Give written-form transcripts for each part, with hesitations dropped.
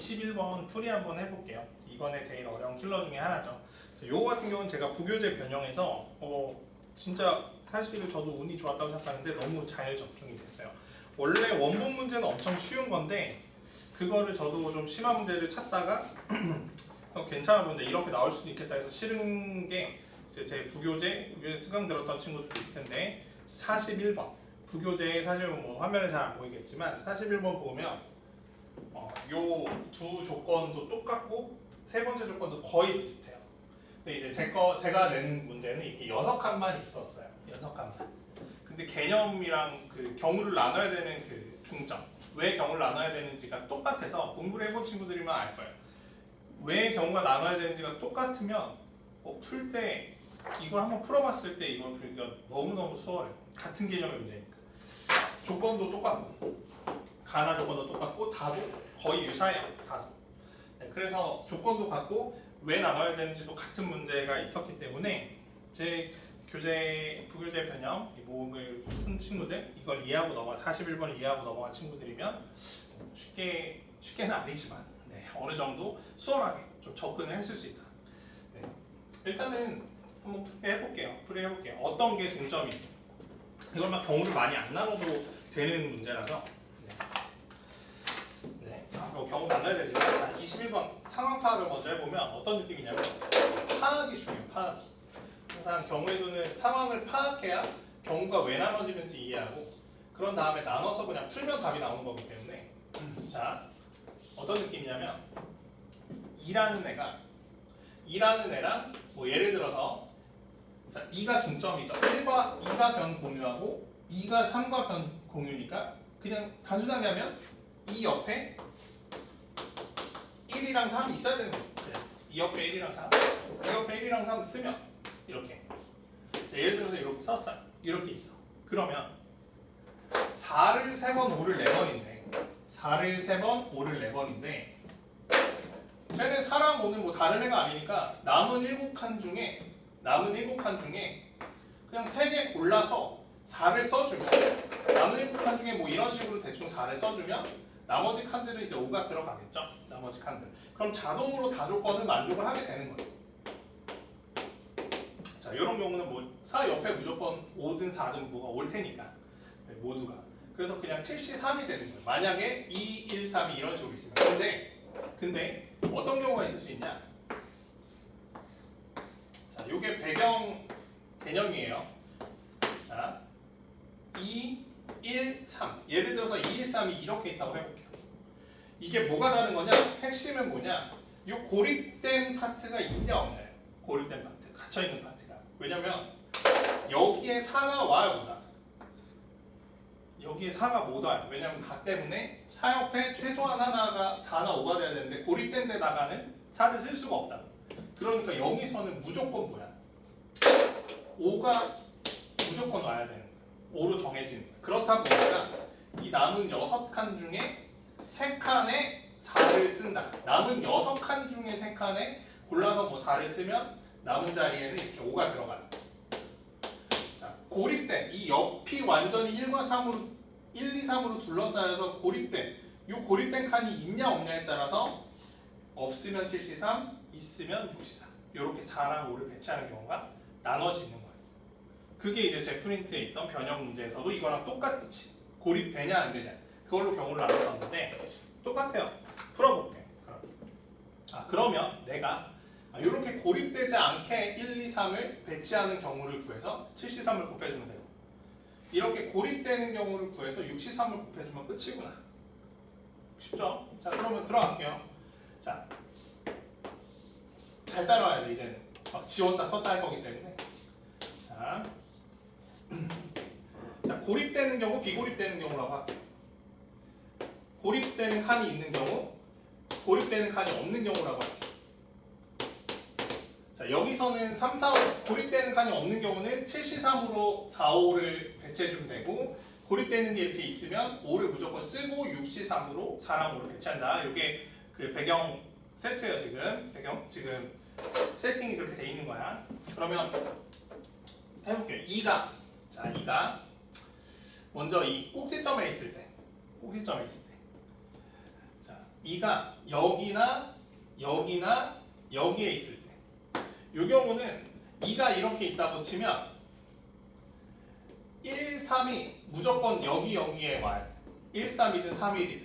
21번 풀이 한번 해볼게요. 이번에 제일 어려운 킬러 중에 하나죠. 자, 요거 같은 경우는 제가 부교재 변형해서 진짜 사실 저도 운이 좋았다고 생각하는데 너무 잘 적중이 됐어요. 원래 원본 문제는 엄청 쉬운 건데 그거를 저도 좀 심한 문제를 찾다가 괜찮아 보는데 이렇게 나올 수도 있겠다 해서 싫은 게 이제 제 부교재 특강 들었던 친구들도 있을 텐데 41번 부교재 사실 뭐 화면에 잘 안 보이겠지만 41번 보면 요 두 조건도 똑같고 세 번째 조건도 거의 비슷해요. 근데 이제 제가 낸 문제는 이게 6칸만 있었어요. 6칸만. 근데 개념이랑 그 경우를 나눠야 되는 그 중점, 왜 경우를 나눠야 되는지가 똑같아서 공부를 해본 친구들이면 알 거예요. 왜 경우가 나눠야 되는지가 똑같으면 풀 때 이걸 한번 풀어봤을 때 이걸 풀기가 너무너무 수월해요. 같은 개념의 문제니까. 조건도 똑같고 가나 조건도 똑같고 다도 거의 유사해요. 다도. 네, 그래서 조건도 같고 왜 나눠야 되는지도 같은 문제가 있었기 때문에 제 부교재 변형 이 모음을 푼 친구들 이걸 이해하고 넘어가 41번을 이해하고 넘어간 친구들이면 쉽게는 아니지만 네, 어느 정도 수월하게 좀 접근을 했을 수 있다. 네, 일단은 한번 풀이해볼게요. 어떤 게 중점인지 이걸 막 경우를 많이 안 나눠도 되는 문제라서 경우 나눠야 되지만 자, 21번 상황 파악을 먼저 해보면 어떤 느낌이냐면 파악이 중요해요. 파악이. 항상 경우의 수는 상황을 파악해야 경우가 왜 나눠지는지 이해하고 그런 다음에 나눠서 그냥 풀면 답이 나오는 거기 때문에 자 어떤 느낌이냐면 이라는 애랑 뭐 예를 들어서 자 2가 중점이죠. 1과 2가 변 공유하고 2가 3과 변 공유니까 그냥 단순하게 하면 이 옆에 1이랑 3이 있어야 되는 거예요. 이 옆에 1이랑 3, 이 옆에 1이랑 3 쓰면 이렇게 자, 예를 들어서 이렇게 썼어요. 이렇게 있어. 그러면 4를 3번, 5를 4번인데 4를 3번, 5를 4번인데 쟤는 4랑 5는 뭐 다른 애가 아니니까 남은 7칸 중에 그냥 3개 골라서 4를 써주면 남은 7칸 중에 뭐 이런 식으로 대충 4를 써주면 나머지 칸들은 이제 5가 들어가겠죠. 나머지 칸들. 그럼 자동으로 다조건을 만족을 하게 되는 거예요. 자, 이런 경우는 뭐 4 옆에 무조건 5든 4든 뭐가 올 테니까 모두가. 그래서 그냥 7C3이 되는 거예요. 만약에 2, 1, 3이 이런 식으로 있으면. 근데 어떤 경우가 있을 수 있냐? 자, 요게 배경 개념이에요. 자, 2, 1, 3. 예를 들어서 2, 1, 3이 이렇게 있다고 해볼게요. 이게 뭐가 다른 거냐? 핵심은 뭐냐? 이 고립된 파트가 있냐 없냐요. 고립된 파트, 갇혀있는 파트가. 왜냐면 여기에 4가 와야 못 와. 여기에 4가 못 와요. 왜냐면 가 때문에 4 옆에 최소한 하나가 4나 5가 돼야 되는데 고립된 데다가는 4를 쓸 수가 없다. 그러니까 여기서는 무조건 뭐야? 5가 무조건 와야 되는 거야. 5로 정해지는 거야. 그렇다 보니까 이 남은 6칸 중에 3칸에 4를 쓴다. 남은 6칸 중에 3칸에 골라서 뭐 4를 쓰면 남은 자리에는 이렇게 5가 들어간다. 자, 고립된 이 옆이 완전히 1과 3으로 1, 2, 3으로 둘러싸여서 고립된 이 고립된 칸이 있냐 없냐에 따라서 없으면 7C3, 있으면 6C3 이렇게 4랑 5를 배치하는 경우가 나눠지는 거예요. 그게 이제 제 프린트에 있던 변형 문제에서도 이거랑 똑같이 고립되냐 안 되냐 그걸로 경우를 나눴었는데 똑같아요. 풀어볼게. 그러면 내가 이렇게 고립되지 않게 1, 2, 3을 배치하는 경우를 구해서 7C3을 곱해주면 되고 이렇게 고립되는 경우를 구해서 6C3을 곱해주면 끝이구나. 쉽죠? 자, 그러면 들어갈게요. 자, 잘 따라와야 돼. 이제는 막 지웠다 썼다 할 거기 때문에. 자, 자 고립되는 경우, 비고립되는 경우라고 할게요. 고립되는 칸이 있는 경우, 고립되는 칸이 없는 경우라고 할게요. 자, 여기서는 3, 4, 5 고립되는 칸이 없는 경우는 7C3으로 4, 5를 배치해주면 되고 고립되는 게 이렇게 있으면 5를 무조건 쓰고 6C3으로 4랑 5를 배치한다. 이게 그 배경 세트예요. 지금 세팅이 그렇게 돼 있는 거야. 그러면 해볼게요. 2가 먼저 이 꼭지점에 있을 때 자, 2가 여기나 여기나 여기에 있을 때 이 경우는 2가 이렇게 있다고 치면 1, 3이 무조건 여기에 와야 돼. 1, 3이든 3, 1이든.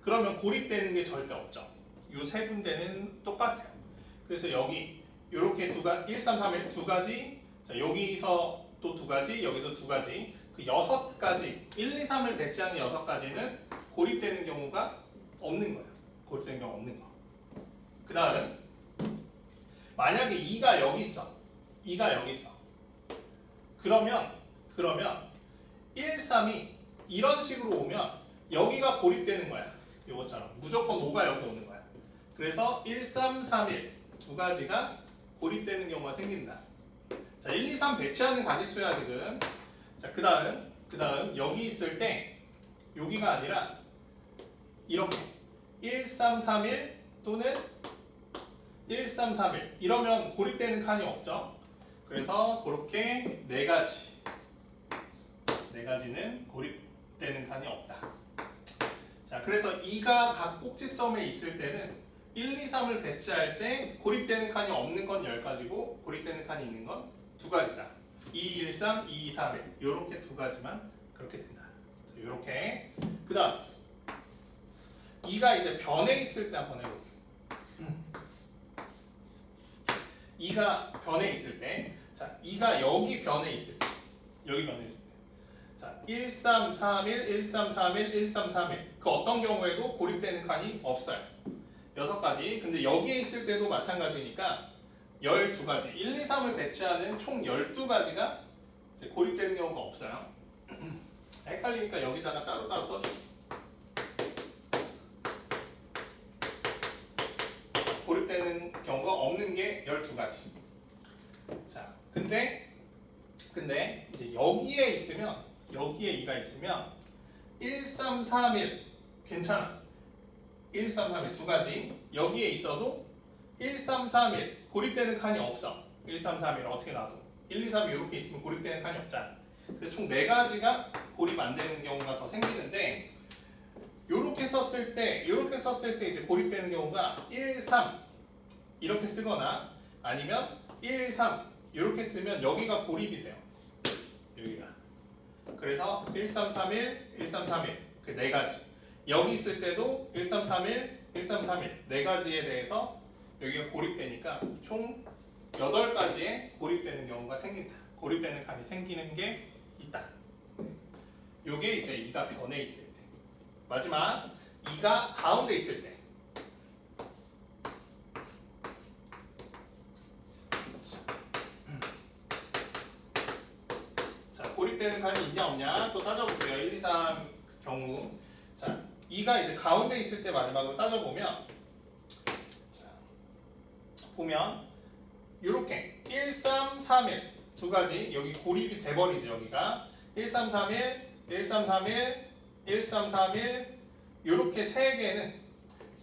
그러면 고립되는 게 절대 없죠. 이 세 군데는 똑같아요. 그래서 여기 이렇게 1, 3, 3, 1 두 가지, 자, 여기서 또 두 가지, 여기서 두 가지, 그 6가지, 1, 2, 3을 배치하는 6가지는 고립되는 경우가 없는 거예요. 고립되는 경우 없는 거. 그 다음 만약에 2가 여기 있어. 2가 여기 있어. 그러면 1, 3이 이런 식으로 오면 여기가 고립되는 거야. 이것처럼 무조건 5가 여기 오는 거야. 그래서 1, 3, 3, 1 두 가지가 고립되는 경우가 생긴다. 자, 1, 2, 3 배치하는 가지수야 지금. 자, 그 다음 여기 있을 때 여기가 아니라 이렇게 1, 3, 3, 1 또는 1, 3, 3, 1 이러면 고립되는 칸이 없죠. 그래서 그렇게 네 가지는 고립되는 칸이 없다. 자, 그래서 2가 각 꼭지점에 있을 때는 1, 2, 3을 배치할 때 고립되는 칸이 없는 건 10가지고 고립되는 칸이 있는 건 2가지다. 2, 1, 3, 2, 3, 1 이렇게 두 가지만 그렇게 된다. 이렇게 그 다음 2가 이제 변에 있을 때 한번 해볼게요. 2가 변에 있을 때, 자, 2가 여기 변에 있을 때, 여기 변에 있을 때, 자, 1, 3, 3, 1, 1, 3, 3, 1, 1, 3, 3, 1. 그 어떤 경우에도 고립되는 칸이 없어요. 6가지. 근데 여기에 있을 때도 마찬가지니까 12가지. 1, 2, 3을 배치하는 총 12가지가 고립되는 경우가 없어요. 헷갈리니까 여기다가 따로따로 써줄게요. 고립되는 경우가 없는 게 12가지. 자, 근데 이제 여기에 있으면 여기에 2가 있으면 1, 3, 3, 1 괜찮아. 1, 3, 3, 1 두 가지. 여기에 있어도 1, 3, 3, 1 고립되는 칸이 없어. 1, 3, 3, 1 어떻게 놔도 1, 2, 3이 이렇게 있으면 고립되는 칸이 없잖아. 그래서 총 4가지가 고립 안 되는 경우가 더 생기는데 이렇게 썼을 때 이제 고립되는 경우가 1, 3 이렇게 쓰거나 아니면 1, 3 이렇게 쓰면 여기가 고립이 돼요. 여기가. 그래서 1, 3, 3, 1, 1, 3, 3, 1 그 4가지. 여기 있을 때도 1, 3, 3, 1, 1, 3, 3, 1 4가지에 대해서 여기가 고립되니까 총 8가지에 고립되는 경우가 생긴다. 고립되는 칸이 생기는 게 있다. 요게 이제 2가 변에 있을 때. 마지막 2가 가운데 있을 때. 자, 고립되는 칸이 있냐 없냐 또 따져볼게요. 1, 2, 3 경우. 자, 2가 이제 가운데 있을 때 마지막으로 따져보면 자, 보면 이렇게 1, 3, 3, 1 두 가지 여기 고립이 돼버리죠. 여기가 1, 3, 3, 1, 1, 3, 3, 1, 1, 3, 3, 1 이렇게 세 개는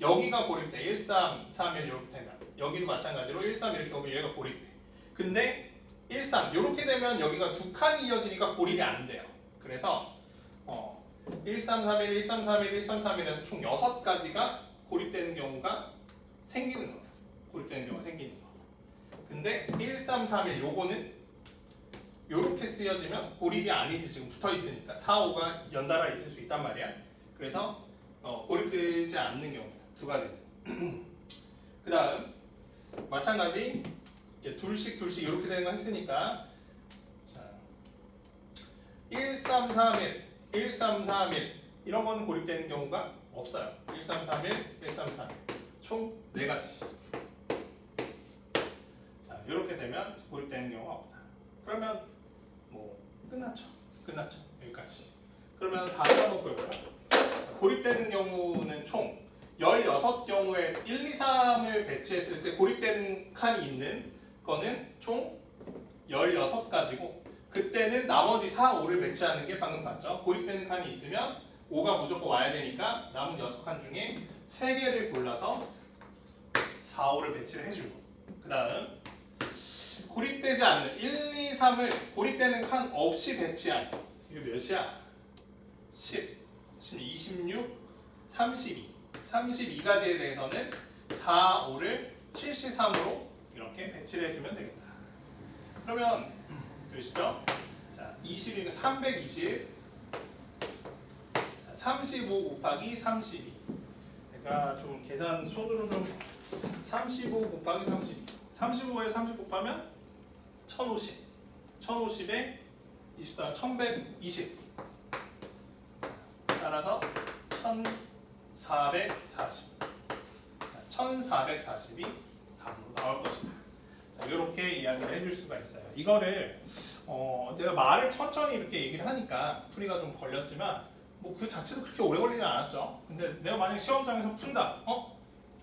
여기가 고립돼. 1, 3, 3, 1 이렇게 된다. 여기도 마찬가지로 1, 3 이렇게 오면 얘가 고립돼. 근데 1, 3 이렇게 되면 여기가 두 칸이 이어지니까 고립이 안 돼요. 그래서 1, 3, 3, 1, 1, 3, 3, 1, 1, 3, 3, 1에서 총 6가지가 고립되는 경우가 생기는 거예요. 고립되는 경우가 생기는 거. 근데 1, 3, 3, 1 요거는 요렇게 쓰여지면 고립이 아니지. 지금 붙어 있으니까 4, 5가 연달아 있을 수 있단 말이야. 그래서 고립되지 않는 경우 두 가지. 그 다음 마찬가지 둘씩 이렇게 되는 거 했으니까 자, 1, 3, 3, 1, 1, 3, 3, 1 이런 거는 고립되는 경우가 없어요. 1, 3, 3, 1, 1, 3, 3, 1 총 4가지. 자, 이렇게 되면 고립되는 경우가 없다. 그러면 뭐 끝났죠. 여기까지. 그러면 다음 한번 볼까요? 고립되는 경우는 총 16경우에 1, 2, 3을 배치했을 때 고립되는 칸이 있는 거는 총 16가지고 그때는 나머지 4, 5를 배치하는 게 방금 봤죠? 고립되는 칸이 있으면 5가 무조건 와야 되니까 남은 6칸 중에 3개를 골라서 4, 5를 배치를 해주고 그 다음 고립되지 않는 1, 2, 3을 고립되는 칸 없이 배치한 이게 몇이야? 10, 26, 32, 32가지에 대해서는 4, 5를 7C3으로 이렇게 배치를 해주면 되겠다. 그러면 보시죠. 자, 20이니까 320. 자, 35 곱하기 32. 내가 좀 계산 손으로 좀 35 곱하기 32. 35에 30 곱하면 1050. 1050에 20 더하면 1120. 따라서 1440. 자, 1440이 답으로 나올 것이다. 자, 이렇게 이야기를 해줄 수가 있어요. 이거를 내가 말을 천천히 이렇게 얘기를 하니까 풀이가 좀 걸렸지만 뭐 그 자체도 그렇게 오래 걸리진 않았죠. 근데 내가 만약 시험장에서 푼다.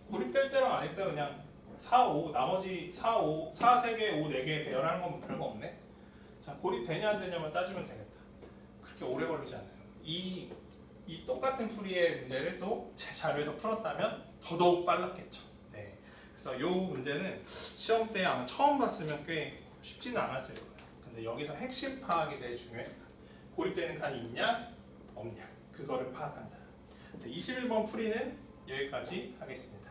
고립될 때랑 아닐 때 그냥 4, 5 나머지 4, 5, 4 3개, 5 4개 배열하는 건 별거 없네. 자, 고립되냐 안 되냐만 따지면 되겠다. 그렇게 오래 걸리지 않아요. 이 똑같은 풀이의 문제를 또 제 자료에서 풀었다면 더더욱 빨랐겠죠. 네. 그래서 이 문제는 시험 때 아마 처음 봤으면 꽤 쉽지는 않았을 거예요. 근데 여기서 핵심 파악이 제일 중요해요. 고립되는 칸이 있냐 없냐 그거를 파악한다. 21번 풀이는 여기까지 하겠습니다.